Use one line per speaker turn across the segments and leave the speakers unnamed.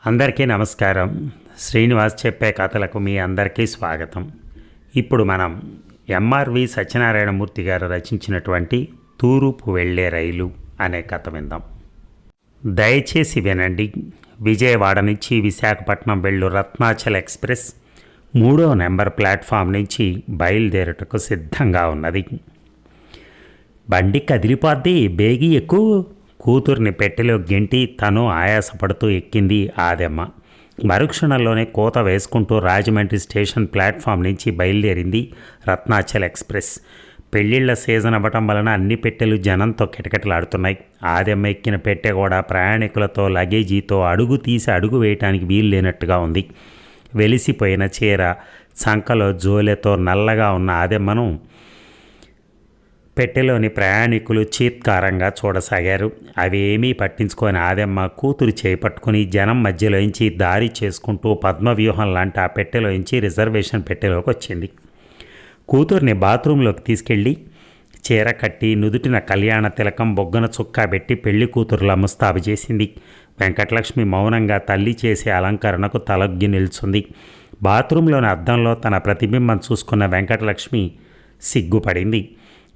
అందరికీ నమస్కారం. శ్రీనివాస్ చెప్పే కథలకు మీ అందరికీ స్వాగతం. ఇప్పుడు మనం ఎంఆర్వి సత్యనారాయణమూర్తి గారు రచించినటువంటి తూర్పు వెళ్ళే రైలు అనే కథ విందాం. దయచేసి వినండి. విజయవాడ నుంచి విశాఖపట్నం వెళ్ళు రత్నాచల్ ఎక్స్ప్రెస్ 3వ నెంబర్ ప్లాట్ఫామ్ నుంచి బయలుదేరుటకు సిద్ధంగా ఉన్నది. బండి కదిలిపోద్ది, బేగి ఎక్కువ. కూతుర్ని పెట్టెలో గెంటి తను ఆయాసపడుతూ ఎక్కింది ఆదెమ్మ. మరుక్షణంలోనే కోత వేసుకుంటూ రాజమండ్రి స్టేషన్ ప్లాట్ఫామ్ నుంచి బయలుదేరింది రత్నాచల్ ఎక్స్ప్రెస్. పెళ్లిళ్ల సీజన్ అవ్వటం వలన అన్ని పెట్టెలు జనంతో కిటకిటలాడుతున్నాయి. ఆదెమ్మ ఎక్కిన పెట్టె కూడా ప్రయాణికులతో లగేజీతో అడుగు తీసి అడుగు వేయటానికి వీలు లేనట్టుగా ఉంది. వెలిసిపోయిన చీర, చంకలో జోలెతో నల్లగా ఉన్న ఆదెమ్మను పెట్టెలోని ప్రయాణికులు చీత్కారంగా చూడసాగారు. అవేమీ పట్టించుకొని ఆదెమ్మ కూతురు చేపట్టుకుని జనం మధ్యలోంచి దారి చేసుకుంటూ పద్మవ్యూహం లాంటి ఆ పెట్టెలోంచి రిజర్వేషన్ పెట్టెలోకి వచ్చింది. కూతుర్ని బాత్రూంలోకి తీసుకెళ్ళి చీర కట్టి నుదుటిన కళ్యాణ తిలకం, బొగ్గన చుక్కా పెట్టి పెళ్లి కూతురులా ముస్తాబు చేసింది. వెంకటలక్ష్మి మౌనంగా తల్లి చేసే అలంకరణకు తలొగ్గి నిల్చుంది. బాత్రూంలోని అద్దంలో తన ప్రతిబింబం చూసుకున్న వెంకటలక్ష్మి సిగ్గుపడింది.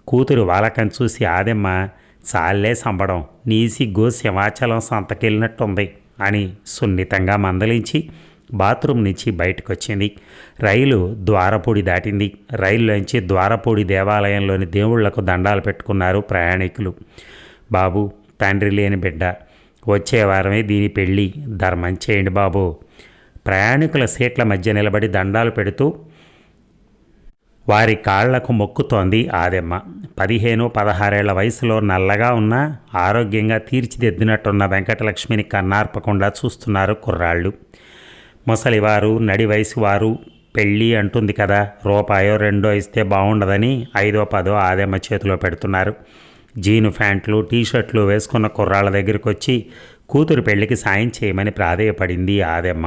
కూతురు వాలకం చూసి ఆదెమ్మ, చాలే సంబడం, నీ సిగ్గు సింహాచలం సంతకెళ్ళినట్టుంది అని సున్నితంగా మందలించి బాత్రూమ్ నుంచి బయటకు వచ్చింది. రైలు ద్వారపూడి దాటింది. రైల్లోంచి ద్వారపూడి దేవాలయంలోని దేవుళ్లకు దండాలు పెట్టుకున్నారు ప్రయాణికులు. బాబు, తండ్రి లేని బిడ్డ, వచ్చే వారమే దీని పెళ్ళి, ధర్మం చేయండి బాబు. ప్రయాణికుల సీట్ల మధ్య నిలబడి దండాలు పెడుతూ వారి కాళ్లకు మొక్కుతోంది ఆదెమ్మ. 15-16 వయసులో నల్లగా ఉన్న ఆరోగ్యంగా తీర్చిదిద్దినట్టున్న వెంకటలక్ష్మిని కన్నార్పకుండా చూస్తున్నారు కుర్రాళ్ళు. ముసలివారు, నడి వయసు వారు పెళ్ళి అంటుంది కదా, రూపాయో రెండో ఇస్తే బాగుండదని 5-10 ఆదెమ్మ చేతిలో పెడుతున్నారు. జీను ప్యాంట్లు, టీషర్ట్లు వేసుకున్న కుర్రాళ్ళ దగ్గరికి వచ్చి కూతురు పెళ్లికి సాయం చేయమని ప్రాధేయపడింది ఆదెమ్మ.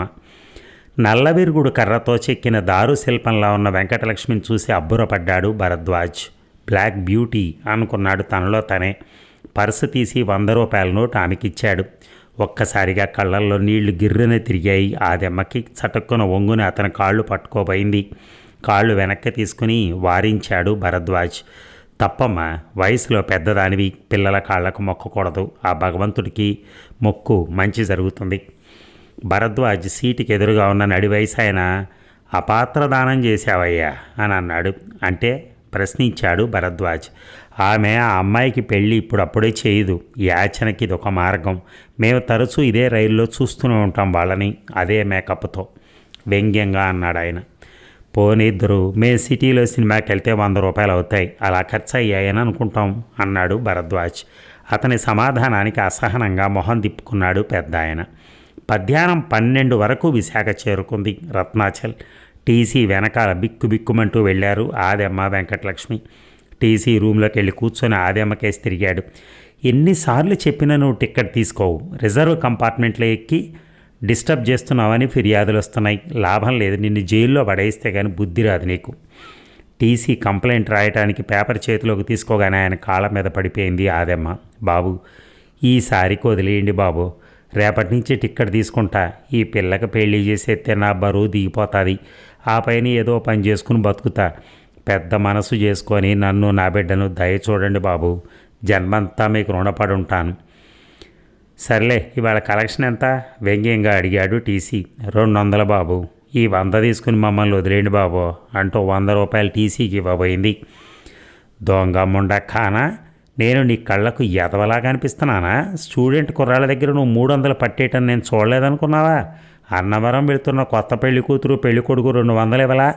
నల్లవిరుగుడు కర్రతో చెక్కిన దారు శిల్పంలా ఉన్న వెంకటలక్ష్మిని చూసి అబ్బురపడ్డాడు భరద్వాజ్. బ్లాక్ బ్యూటీ అనుకున్నాడు తనలో తనే. పర్సు తీసి 100 రూపాయల నోటు ఆమెకిచ్చాడు. ఒక్కసారిగా కళ్ళల్లో నీళ్లు గిర్రనే తిరిగాయి ఆదెమ్మకి. చటుక్కున ఒంగుని అతని కాళ్ళు పట్టుకోబోయింది. కాళ్ళు వెనక్కి తీసుకుని వారించాడు భరద్వాజ్. తప్పమ్మ, వయసులో పెద్దదానివి, పిల్లల కాళ్లకు మొక్కకూడదు. ఆ భగవంతుడికి మొక్కు, మంచి జరుగుతుంది. భరద్వాజ్ సీటుకి ఎదురుగా ఉన్న నడి వయసు ఆయన, అపాత్రదానం చేశావయ్యా అని అన్నాడు. అంటే ప్రశ్నించాడు భరద్వాజ్. ఆమె ఆ అమ్మాయికి పెళ్ళి ఇప్పుడప్పుడే చేయదు, యాచనకి ఇదొక మార్గం. మేము తరచూ ఇదే రైల్లో చూస్తూనే ఉంటాం వాళ్ళని, అదే మేకప్తో వ్యంగ్యంగా అన్నాడు ఆయన. పోనిద్దరు, మేము సిటీలో సినిమాకి వెళ్తే 100 రూపాయలు అవుతాయి, అలా ఖర్చు అయ్యాయని అనుకుంటాం అన్నాడు భరద్వాజ్. అతని సమాధానానికి అసహనంగా మొహం తిప్పుకున్నాడు పెద్ద ఆయన. మధ్యాహ్నం 12 వరకు విశాఖ చేరుకుంది రత్నాచల్. టీసీ వెనకాల బిక్కుబిక్కుమంటూ వెళ్ళారు ఆదెమ్మ, వెంకటలక్ష్మి. టీసీ రూమ్లోకి వెళ్ళి కూర్చొని ఆదెమ్మకేసి తిరిగాడు. ఎన్నిసార్లు చెప్పినా నువ్వు టిక్కెట్ తీసుకోవు, రిజర్వ్ కంపార్ట్మెంట్లో ఎక్కి డిస్టర్బ్ చేస్తున్నావని ఫిర్యాదులు వస్తున్నాయి. లాభం లేదు, నిన్ను జైల్లో పడేస్తే కానీ బుద్ధి రాదు నీకు. టీసీ కంప్లైంట్ రాయటానికి పేపర్ చేతిలోకి తీసుకోగానే ఆయన కాళ్ళ మీద పడిపోయింది ఆదెమ్మ. బాబు, ఈసారికి వదిలేయండి బాబు, రేపటి నుంచి టిక్కెట్ తీసుకుంటా. ఈ పిల్లకి పెళ్లి చేసేస్తే నా బరువు దిగిపోతుంది. ఆ పైన ఏదో పని చేసుకుని బతుకుతా. పెద్ద మనసు చేసుకొని నన్ను, నా బిడ్డను దయ చూడండి బాబు, జన్మంతా మీకు రుణపడి ఉంటాను. సర్లే, ఇవాళ కలెక్షన్ ఎంత? వ్యంగ్యంగా అడిగాడు టీసీ. 200 బాబు, ఈ 100 తీసుకుని మమ్మల్ని వదిలేండి బాబు అంటూ 100 రూపాయలు టీసీకి ఇవ్వబోయింది. దొంగ ముండా ఖానా, నేను నీ కళ్ళకు ఎదవలా కనిపిస్తున్నానా? స్టూడెంట్ కుర్రాళ్ళ దగ్గర నువ్వు 300 పట్టేయటం నేను చూడలేదనుకున్నావా? అన్నవరం వెళుతున్న కొత్త పెళ్లి కూతురు, పెళ్లి కొడుకు 200 ఇవ్వలా?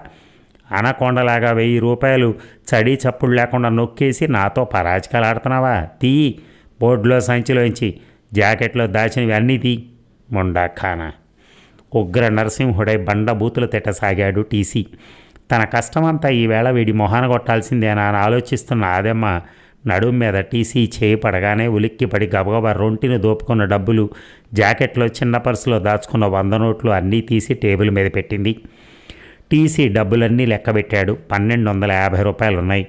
అనకొండలాగా 1000 రూపాయలు చడీ చప్పుడు లేకుండా నొక్కేసి నాతో పరాజకాలు ఆడుతున్నావా? తీ, బోర్డులో సంచిలోంచి జాకెట్లో దాచినవి అన్నీ తీ ముండా ఖానా. ఉగ్ర నరసింహుడై బండబూతులు తిట్టసాగాడు టీసీ. తన కష్టమంతా ఈవేళ వీడి మొహాన కొట్టాల్సిందేనా అని ఆలోచిస్తున్న ఆదెమ్మ నడుం మీద టీసీ చేయి పడగానే ఉలిక్కిపడి గబగబా రొంటిని దోపుకున్న డబ్బులు, జాకెట్లో చిన్న పర్సులో దాచుకున్న 100 నోట్లు అన్నీ తీసి టేబుల్ మీద పెట్టింది. టీసీ డబ్బులన్నీ లెక్కబెట్టాడు. 1250 రూపాయలు ఉన్నాయి.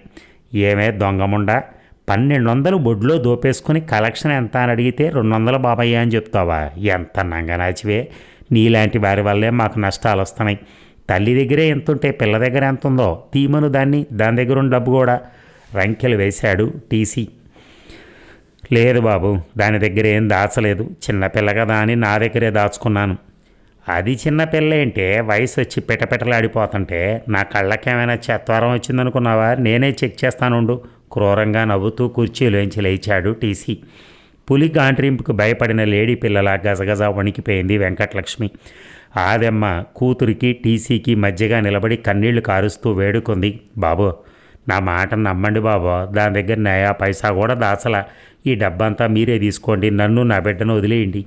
ఏమే దొంగముండా, 1200 బొడ్లో దోపేసుకుని కలెక్షన్ ఎంత అని అడిగితే 200 బాబయ్య అని చెప్తావా? ఎంత నంగనాచివే. నీలాంటి వారి వల్లే మాకు నష్టాలు వస్తున్నాయి. తల్లి దగ్గరే ఎంతుంటే పిల్ల దగ్గర ఎంత ఉందో తీమను దాని దగ్గర ఉన్న డబ్బు కూడా రంకెలు వేశాడు టీసీ. లేదు బాబు, దాని దగ్గర ఏం దాచలేదు, చిన్నపిల్ల కదా అని నా దగ్గరే దాచుకున్నాను. అది చిన్నపిల్ల ఏంటే, వయసు వచ్చి పిటపిటలాడిపోతుంటే నా కళ్ళకేమైనా చెత్వరం వచ్చిందనుకున్నావా? నేనే చెక్ చేస్తానుండు. క్రూరంగా నవ్వుతూ కుర్చీలోంచి లేచాడు టీసీ. పులి గాండ్రింపుకు భయపడిన లేడీ పిల్లల గజగజ వణికిపోయింది వెంకటలక్ష్మి. ఆదెమ్మ కూతురికి టీసీకి మధ్యగా నిలబడి కన్నీళ్లు కారుస్తూ వేడుకుంది. బాబు, నా మాటను నమ్మండి బాబు, దాని దగ్గర నయా పైసా కూడా దాచలా. ఈ డబ్బంతా మీరే తీసుకోండి, నన్ను నా బిడ్డను వదిలేయండి.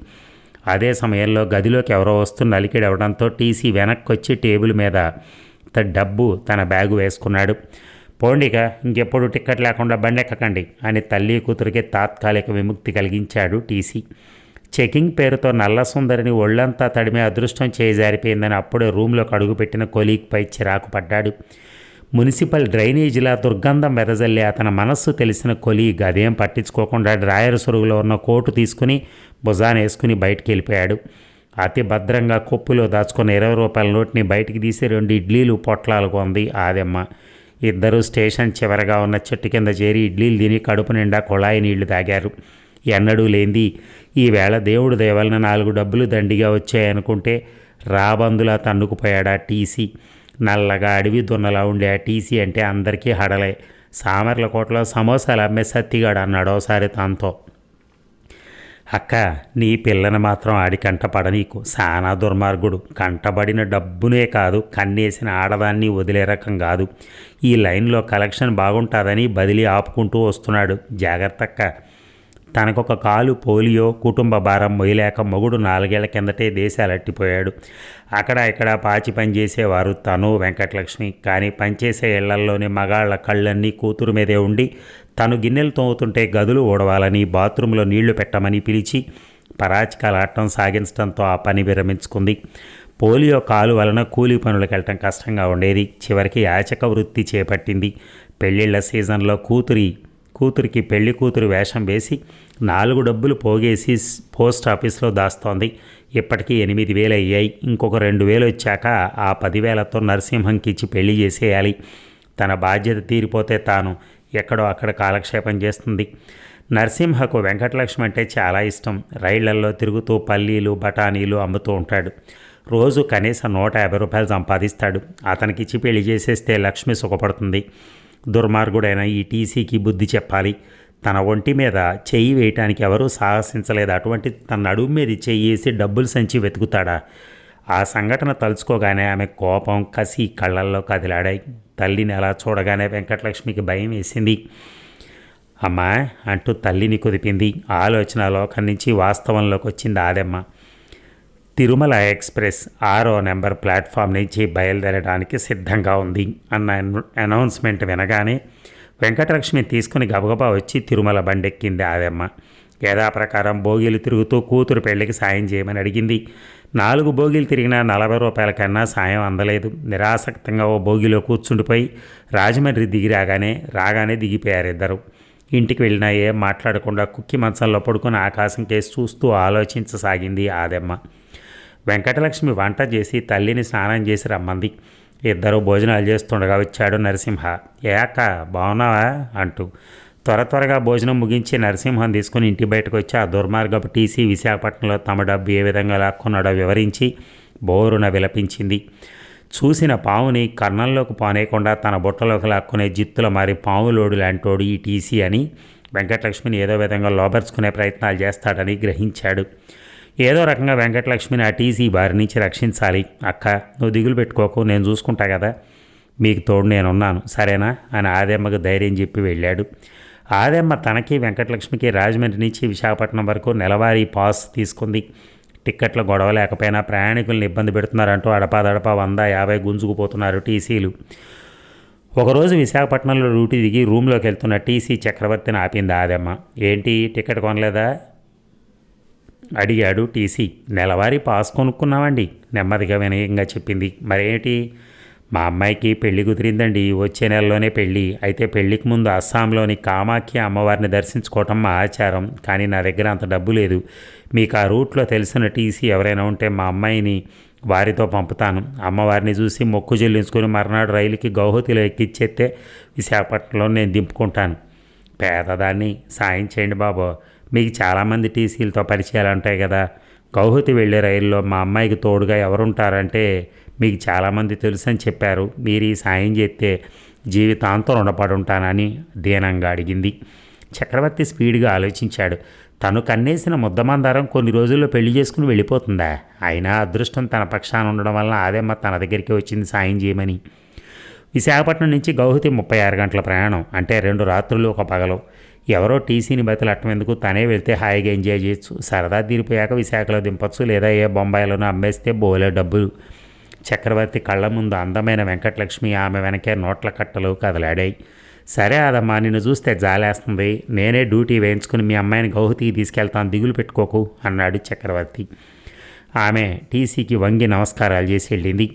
అదే సమయంలో గదిలోకి ఎవరో వస్తున్న అలికిడవడంతో టీసీ వెనక్కి వచ్చి టేబుల్ మీద డబ్బు తన బ్యాగు వేసుకున్నాడు. పోండిక, ఇంకెప్పుడు టిక్కెట్ లేకుండా బండెక్కకండి అని తల్లి కూతురికి తాత్కాలిక విముక్తి కలిగించాడు టీసీ. చెకింగ్ పేరుతో నల్ల సుందరిని ఒళ్ళంతా తడిమే అదృష్టం చేజారిపోయిందని అప్పుడే రూమ్లోకి అడుగుపెట్టిన కొలీగ్పై చిరాకు పడ్డాడు. మున్సిపల్ డ్రైనేజీలా దుర్గంధం వెదజల్లి అతని మనస్సు తెలిసిన కొలీగ్ అదేం పట్టించుకోకుండా డ్రాయర్ సొరుగులో ఉన్న కోటు తీసుకుని భుజాన వేసుకుని బయటికి వెళ్ళిపోయాడు. అతి భద్రంగా కొప్పులో దాచుకున్న 20 రూపాయల నోట్ని బయటికి తీసి 2 ఇడ్లీలు పొట్లాలు కొంది ఆదెమ్మ. ఇద్దరూ స్టేషన్ చివరగా ఉన్న చెట్టు కింద చేరి ఇడ్లీలు తిని కడుపు నిండా కుళాయి నీళ్లు తాగారు. ఎన్నడూ లేంది ఈవేళ దేవుడు దేవలన 4 డబ్బులు దండిగా వచ్చాయనుకుంటే రాబందులా తన్నుకుపోయాడా టీసీ. నల్లగా అడవి దున్నలా ఉండే ఆ టీసీ అంటే అందరికీ హడలే. సామర్లకోటలో సమోసాలు అమ్మే సత్తిగాడు అన్నాడు ఒకసారి తనతో. అక్క, నీ పిల్లని మాత్రం ఆడి కంటపడ, నీకు సానా దుర్మార్గుడు. కంటబడిన డబ్బునే కాదు, కన్నేసిన ఆడదాన్ని వదిలే రకం కాదు. ఈ లైన్లో కలెక్షన్ బాగుంటుందని బదిలీ ఆపుకుంటూ వస్తున్నాడు. జాగ్రత్తక్క. తనకొక కాలు పోలియో, కుటుంబ భారం మొయ్యలేక మొగుడు 4 ఏళ్ల కిందటే దేశాలట్టిపోయాడు. అక్కడ ఇక్కడ పాచి పనిచేసేవారు తను వెంకటలక్ష్మి. కానీ పనిచేసే ఇళ్లల్లోని మగాళ్ల కళ్ళన్నీ కూతురు మీదే ఉండి తను గిన్నెలు తోముతుంటే గదులు ఊడవాలని, బాత్రూంలో నీళ్లు పెట్టమని పిలిచి పరాచికాలాటం సాగించడంతో ఆ పని విరమించుకుంది. పోలియో కాలు వలన కూలీ పనులకు వెళ్ళటం కష్టంగా ఉండేది. చివరికి యాచక వృత్తి చేపట్టింది. పెళ్ళిళ్ళ సీజన్లో కూతురికి పెళ్లి కూతురు వేషం వేసి 4 డబ్బులు పోగేసి పోస్ట్ ఆఫీస్లో దాస్తోంది. ఇప్పటికీ 8,000 అయ్యాయి. ఇంకొక 2,000 వచ్చాక ఆ 10,000తో నరసింహంకిచ్చి పెళ్లి చేసేయాలి. తన బాధ్యత తీరిపోతే తాను ఎక్కడో అక్కడ కాలక్షేపం చేస్తుంది. నరసింహకు వెంకటలక్ష్మి అంటే చాలా ఇష్టం. రైళ్లల్లో తిరుగుతూ పల్లీలు బఠానీలు అమ్ముతూ ఉంటాడు. రోజు కనీసం 150 రూపాయలు సంపాదిస్తాడు. అతనికిచ్చి పెళ్లి చేసేస్తే లక్ష్మి సుఖపడుతుంది. దుర్మార్గుడైన ఈ టీసీకి బుద్ధి చెప్పాలి. తన ఒంటి మీద చెయ్యి వేయటానికి ఎవరూ సాహసించలేదు. అటువంటి తన నడుము మీద చెయ్యి వేసి డబ్బులు సంచి వెతుకుతాడా? ఆ సంఘటన తలుచుకోగానే ఆమె కోపం, కసి కళ్ళల్లో కదిలాడాయి. తల్లిని అలా చూడగానే వెంకటలక్ష్మికి భయం వేసింది. అమ్మా అంటూ తల్లిని కుదిపింది. ఆలోచన లోకం నుంచి వాస్తవంలోకి వచ్చింది ఆదెమ్మ. తిరుమల ఎక్స్ప్రెస్ 6వ నెంబర్ ప్లాట్ఫామ్ నుంచి బయలుదేరడానికి సిద్ధంగా ఉంది అన్న అనౌన్స్మెంట్ వినగానే వెంకటలక్ష్మి తీసుకుని గబగబా వచ్చి తిరుమల బండెక్కింది ఆదెమ్మ. యథాప్రకారం బోగీలు తిరుగుతూ కూతురు పెళ్లికి సాయం చేయమని అడిగింది. 4 బోగీలు తిరిగినా 40 రూపాయల కన్నా సాయం అందలేదు. నిరాసక్తంగా ఓ బోగిలో కూర్చుండిపోయి రాజమండ్రి రాగానే దిగిపోయారు ఇద్దరు. ఇంటికి వెళ్ళినా ఏం మాట్లాడకుండా కుక్కి మంచంలో పడుకుని ఆకాశం కేసి చూస్తూ ఆలోచించసాగింది ఆదెమ్మ. వెంకటలక్ష్మి వంట చేసి తల్లిని స్నానం చేసి రమ్మంది. ఇద్దరు భోజనాలు చేస్తుండగా వచ్చాడు నరసింహ. ఏ అక్క, బాగున్నావా అంటూ త్వరగా భోజనం ముగించి నరసింహం తీసుకుని ఇంటి బయటకు వచ్చి ఆ దుర్మార్గపు టీసీ విశాఖపట్నంలో తమ డబ్బు ఏ విధంగా లాక్కున్నాడో వివరించి బోరున విలపించింది. చూసిన పావుని కన్నంలోకి పోనేయకుండా తన బుట్టలోకి లాక్కునే జిత్తుల మారి పావులోడు లాంటోడు ఈ టీసీ అని వెంకటలక్ష్మిని ఏదో విధంగా లోబర్చుకునే ప్రయత్నాలు చేస్తాడని గ్రహించాడు. ఏదో రకంగా వెంకటలక్ష్మిని ఆ టీసీ బారి నుంచి రక్షించాలి. అక్క, నువ్వు దిగులు పెట్టుకోకు, నేను చూసుకుంటా కదా, మీకు తోడు నేనున్నాను, సరేనా అని ఆదెమ్మకు ధైర్యం చెప్పి వెళ్ళాడు. ఆదెమ్మ తనకి వెంకటలక్ష్మికి రాజమండ్రి నుంచి విశాఖపట్నం వరకు నెలవారీ పాస్ తీసుకుంది. టిక్కెట్ల గొడవ లేకపోయినా ప్రయాణికులను ఇబ్బంది పెడుతున్నారంటూ అడపాదడపా 100-50 గుంజుకుపోతున్నారు టీసీలు. ఒకరోజు విశాఖపట్నంలో డ్యూటీ దిగి రూమ్లోకి వెళ్తున్న టీసీ చక్రవర్తిని ఆపింది ఆదెమ్మ. ఏంటి, టికెట్ కొనలేదా అడిగాడు టీసీ. నెలవారీ పాస్ కొనుక్కున్నామండి, నెమ్మదిగా వినయంగా చెప్పింది. మరేంటి, మా అమ్మాయికి పెళ్లి కుదిరిందండి, వచ్చే నెలలోనే పెళ్ళి. అయితే పెళ్లికి ముందు అస్సాంలోని కామాఖ్య అమ్మవారిని దర్శించుకోవటం మా ఆచారం. కానీ నా దగ్గర అంత డబ్బు లేదు. మీకు ఆ రూట్లో తెలిసిన టీసీ ఎవరైనా ఉంటే మా అమ్మాయిని వారితో పంపుతాను. అమ్మవారిని చూసి మొక్కు చెల్లించుకొని మర్నాడు రైలుకి గౌహతిలో ఎక్కిచ్చేస్తే విశాఖపట్నంలో నేను దింపుకుంటాను. పేదదాన్ని, సాయం చేయండి బాబు. మీకు చాలామంది టీసీలతో పరిచయాలు ఉంటాయి కదా. గౌహతి వెళ్ళే రైల్లో మా అమ్మాయికి తోడుగా ఎవరుంటారంటే మీకు చాలామంది తెలుసు అని చెప్పారు. మీరు ఈ సాయం చేస్తే జీవితాంతం రుణపడి ఉంటానని దీనంగా అడిగింది. చక్రవర్తి స్పీడ్గా ఆలోచించాడు. తను కన్నేసిన ముద్దమందారం కొన్ని రోజుల్లో పెళ్లి చేసుకుని వెళ్ళిపోతుందా? అయినా అదృష్టం తన పక్షాన ఉండడం వలన ఆదెమ్మ తన దగ్గరికి వచ్చింది సాయం చేయమని. విశాఖపట్నం నుంచి గౌహతి 36 గంటల ప్రయాణం, అంటే 2 రాత్రులు 1 పగలు. ఎవరో టీసీని బతిలట్టం ఎందుకు, తనే వెళ్తే హాయిగా ఎంజాయ్ చేయొచ్చు. సరదా తీరిపోయాక విశాఖలో దింపచ్చు, లేదా ఏ బొంబాయిలోనూ అమ్మేస్తే బోలే డబ్బులు. చక్రవర్తి కళ్ళ ముందు అందమైన వెంకటలక్ష్మి, ఆమె వెనకే నోట్ల కట్టలు కదలాడాయి. సరే అదమ్మా, నిన్ను చూస్తే జాలేస్తుంది. నేనే డ్యూటీ వేయించుకుని మీ అమ్మాయిని గౌహతికి తీసుకెళ్తాను, దిగులు పెట్టుకోకు అన్నాడు చక్రవర్తి. ఆమె టీసీకి వంగి నమస్కారాలు చేసి వెళ్ళింది.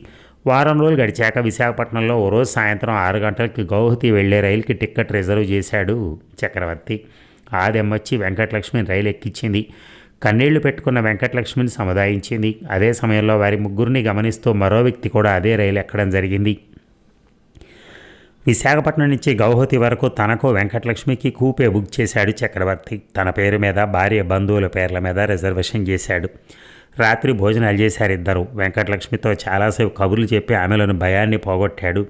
వారం రోజులు గడిచాక విశాఖపట్నంలో ఓ రోజు సాయంత్రం 6 గంటలకి గౌహతి వెళ్లే రైలుకి టిక్కెట్ రిజర్వ్ చేశాడు చక్రవర్తి. ఆదెమ్మొచ్చి వెంకటలక్ష్మిని రైలు ఎక్కించింది. కన్నీళ్లు పెట్టుకున్న వెంకటలక్ష్మిని సముదాయించింది. అదే సమయంలో వారి ముగ్గురిని గమనిస్తూ మరో వ్యక్తి కూడా అదే రైలు ఎక్కడం జరిగింది. విశాఖపట్నం నుంచి గౌహతి వరకు తనకు వెంకటలక్ష్మికి కూపే బుక్ చేశాడు చక్రవర్తి. తన పేరు మీద, భార్య బంధువుల పేర్ల మీద రిజర్వేషన్ చేశాడు. రాత్రి భోజనాలు చేశారు ఇద్దరు. వెంకటలక్ష్మితో చాలాసేపు కబుర్లు చెప్పి ఆమెలోని భయాన్ని పోగొట్టాడు.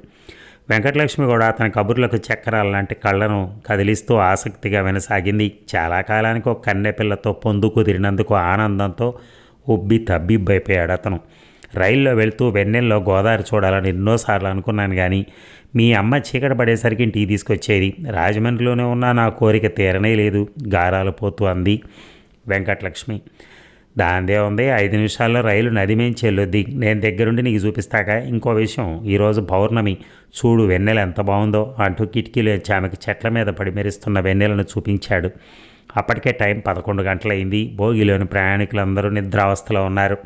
వెంకటలక్ష్మి కూడా అతని కబుర్లకు చక్రాల లాంటి కళ్ళను కదిలిస్తూ ఆసక్తిగా వినసాగింది. చాలా కాలానికి ఒక కన్నెపిల్లతో పొందు కుదిరినందుకు ఆనందంతో ఉబ్బి తబ్బిబ్బైపోయాడు అతను. రైల్లో వెళ్తూ వెన్నెల్లో గోదావరి చూడాలని ఎన్నోసార్లు అనుకున్నాను, కానీ మీ అమ్మ చీకటి పడేసరికి ఇంటికి తీసుకొచ్చేది. రాజమండ్రిలోనే ఉన్నా నా కోరిక తీరనే లేదు, గారాలు పోతూ అంది వెంకటలక్ష్మి. దాందే ఉంది, 5 నిమిషాల్లో రైలు నది మించి వెళ్ళొద్ది. నేను దగ్గరుండి నీకు చూపిస్తాక. ఇంకో విషయం, ఈరోజు పౌర్ణమి, చూడు వెన్నెల ఎంత బాగుందో అంటూ కిటికీలో వచ్చి ఆమెకు చెట్ల మీద పడి మెరుస్తున్న వెన్నెలను చూపించాడు. అప్పటికే టైం 11 గంటలైంది. భోగిలోని ప్రయాణికులందరూ నిద్రావస్థలో ఉన్నారు.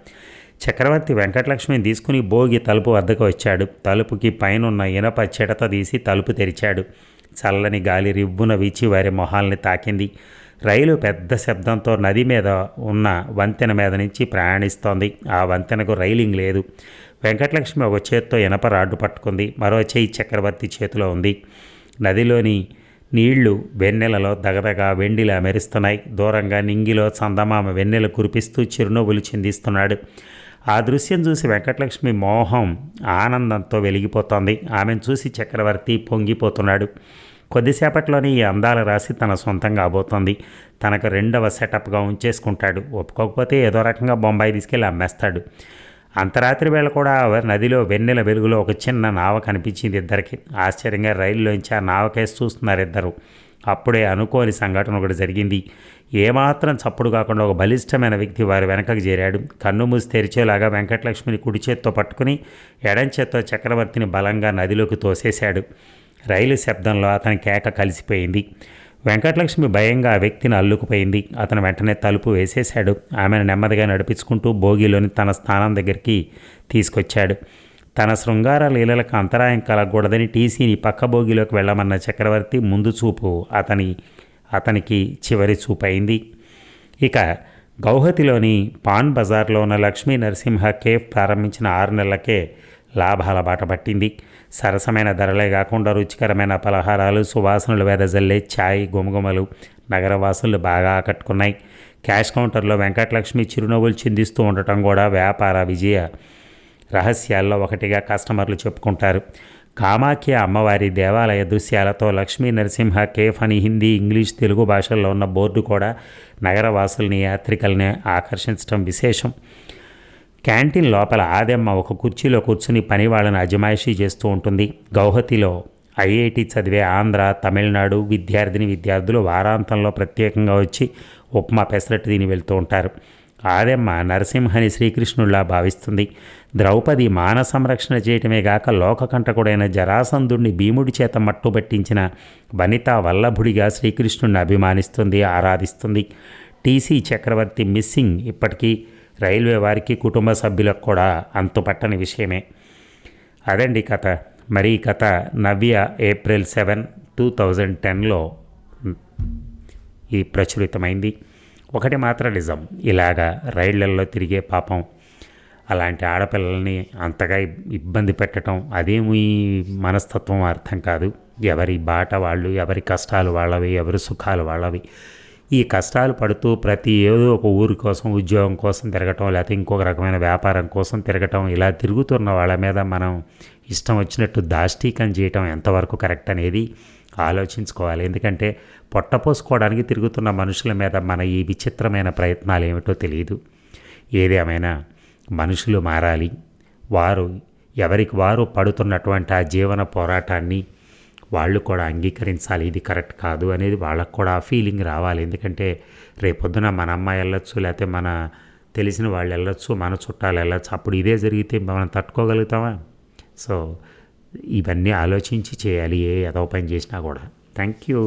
చక్రవర్తి వెంకటలక్ష్మిని తీసుకుని భోగి తలుపు వద్దకు వచ్చాడు. తలుపుకి పైనున్న ఇనప చెడత తీసి తలుపు తెరిచాడు. చల్లని గాలి రివ్వున వీచి వారి మొహాల్ని తాకింది. రైలు పెద్ద శబ్దంతో నది మీద ఉన్న వంతెన మీద నుంచి ప్రయాణిస్తోంది. ఆ వంతెనకు రైలింగ్ లేదు. వెంకటలక్ష్మి ఒక చేత్తో ఇనప రాడ్డు పట్టుకుంది, మరో చేయి చక్రవర్తి చేతిలో ఉంది. నదిలోని నీళ్లు వెన్నెలలో దగదగా వెండిలా మెరుస్తున్నాయి. దూరంగా నింగిలో చందమామ వెన్నెల కురిపిస్తూ చిరునవ్వులు చిందిస్తున్నాడు. ఆ దృశ్యం చూసి వెంకటలక్ష్మి మోహం ఆనందంతో వెలిగిపోతోంది. ఆమెను చూసి చక్రవర్తి పొంగిపోతున్నాడు. కొద్దిసేపట్లోనే ఈ అందాల రాశి తన సొంతం కాబోతోంది. తనకు 2వ సెటప్గా ఉంచేసుకుంటాడు. ఒప్పుకోకపోతే ఏదో రకంగా బొంబాయి తీసుకెళ్ళి అమ్మేస్తాడు. అంతరాత్రి వేళ కూడా నదిలో వెన్నెల వెలుగులో ఒక చిన్న నావ కనిపించింది ఇద్దరికి. ఆశ్చర్యంగా రైల్లోంచి ఆ నావకేసి చూస్తున్నారు ఇద్దరు. అప్పుడే అనుకోని సంఘటన ఒకటి జరిగింది. ఏమాత్రం చప్పుడు కాకుండా ఒక బలిష్టమైన వ్యక్తి వారి వెనకకు చేరాడు. కన్ను మూసి తెరిచేలాగా వెంకటలక్ష్మిని కుడి చేత్తో పట్టుకుని ఎడం చేత్తో చక్రవర్తిని బలంగా నదిలోకి తోసేశాడు. రైలు శబ్దంలో అతని కేక కలిసిపోయింది. వెంకటలక్ష్మి భయంగా ఆ వ్యక్తిని అల్లుకుపోయింది. అతను వెంటనే తలుపు వేసేశాడు. ఆమెను నెమ్మదిగా నడిపించుకుంటూ భోగిలోని తన స్థానం దగ్గరికి తీసుకొచ్చాడు. తన శృంగార లీలలకు అంతరాయం కలగకూడదని టీసీని పక్క భోగిలోకి వెళ్ళమన్న చక్రవర్తి ముందు చూపు అతనికి చివరి చూపు అయింది. ఇక గౌహతిలోని పాన్ బజార్లో ఉన్న లక్ష్మీ నరసింహ కేఫ్ ప్రారంభించిన 6 నెలలకే లాభాల బాట పట్టింది. సరసమైన ధరలే కాకుండా రుచికరమైన పలహారాలు, సువాసనలు వెదజల్లే ఛాయ్, గుమగుమలు నగరవాసులు బాగా ఆకట్టుకున్నాయి. క్యాష్ కౌంటర్లో వెంకటలక్ష్మి చిరునవ్వులు చిందిస్తూ ఉండటం కూడా వ్యాపార విజయ రహస్యాల్లో ఒకటిగా కస్టమర్లు చెప్పుకుంటారు. కామాఖ్య అమ్మవారి దేవాలయ దృశ్యాలతో లక్ష్మీ నరసింహ కేఫ్ అని హిందీ, ఇంగ్లీష్, తెలుగు భాషల్లో ఉన్న బోర్డు కూడా నగరవాసుల్ని, యాత్రికల్ని ఆకర్షించడం విశేషం. క్యాంటీన్ లోపల ఆదెమ్మ ఒక కుర్చీలో కూర్చుని పని వాళ్ళని అజమాయిషీ చేస్తూ ఉంటుంది. గౌహతిలో ఐఐటి చదివే ఆంధ్ర, తమిళనాడు విద్యార్థులు వారాంతంలో ప్రత్యేకంగా వచ్చి ఉప్మా, పెసరట్టు తిని వెళ్తూ ఉంటారు. ఆదెమ్మ నరసింహని శ్రీకృష్ణుడిలా భావిస్తుంది. ద్రౌపది మాన సంరక్షణ చేయటమే గాక లోకకంటకుడైన జరాసంధుడిని భీముడి చేత మట్టుబట్టించిన వనితా వల్లభుడిగా శ్రీకృష్ణుడిని అభిమానిస్తుంది, ఆరాధిస్తుంది. టీసీ చక్రవర్తి మిస్సింగ్ ఇప్పటికీ రైల్వే వారికి, కుటుంబ సభ్యులకు కూడా అంతుపట్టని విషయమే. అదండి కథ. మరి ఈ కథ నవ్య ఏప్రిల్ 7, 2010లో ఈ ప్రచురితమైంది. ఒకటి మాత్రం నిజం, ఇలాగా రైళ్లల్లో తిరిగే పాపం అలాంటి ఆడపిల్లల్ని అంతగా ఇబ్బంది పెట్టడం అదేమీ మనస్తత్వం అర్థం కాదు. ఎవరి బాట వాళ్ళు, ఎవరి కష్టాలు వాళ్ళవి, ఎవరి సుఖాలు వాళ్ళవి. ఈ కష్టాలు పడుతూ ప్రతి ఏదో ఒక ఊరి కోసం, ఉద్యోగం కోసం తిరగటం, లేకపోతే ఇంకొక రకమైన వ్యాపారం కోసం తిరగటం, ఇలా తిరుగుతున్న వాళ్ళ మీద మనం ఇష్టం వచ్చినట్టు దాష్టీకం చేయటం ఎంతవరకు కరెక్ట్ అనేది ఆలోచించుకోవాలి. ఎందుకంటే పొట్టపోసుకోవడానికి తిరుగుతున్న మనుషుల మీద మన ఈ విచిత్రమైన ప్రయత్నాలు ఏమిటో తెలియదు. ఏదేమైనా మనుషులు మారాలి. వారు ఎవరికి వారు పడుతున్నటువంటి ఆ జీవన పోరాటాన్ని వాళ్ళు కూడా అంగీకరించాలి. ఇది కరెక్ట్ కాదు అనేది వాళ్ళకు కూడా ఆ ఫీలింగ్ రావాలి. ఎందుకంటే రేపొద్దున మన అమ్మాయి వెళ్ళొచ్చు, లేకపోతే మన తెలిసిన వాళ్ళు వెళ్ళొచ్చు, మన చుట్టాలు వెళ్ళొచ్చు. అప్పుడు ఇదే జరిగితే మనం తట్టుకోగలుగుతామా? సో ఇవన్నీ ఆలోచించి చేయాలి ఏ ఏదో పని చేసినా కూడా. Thank you.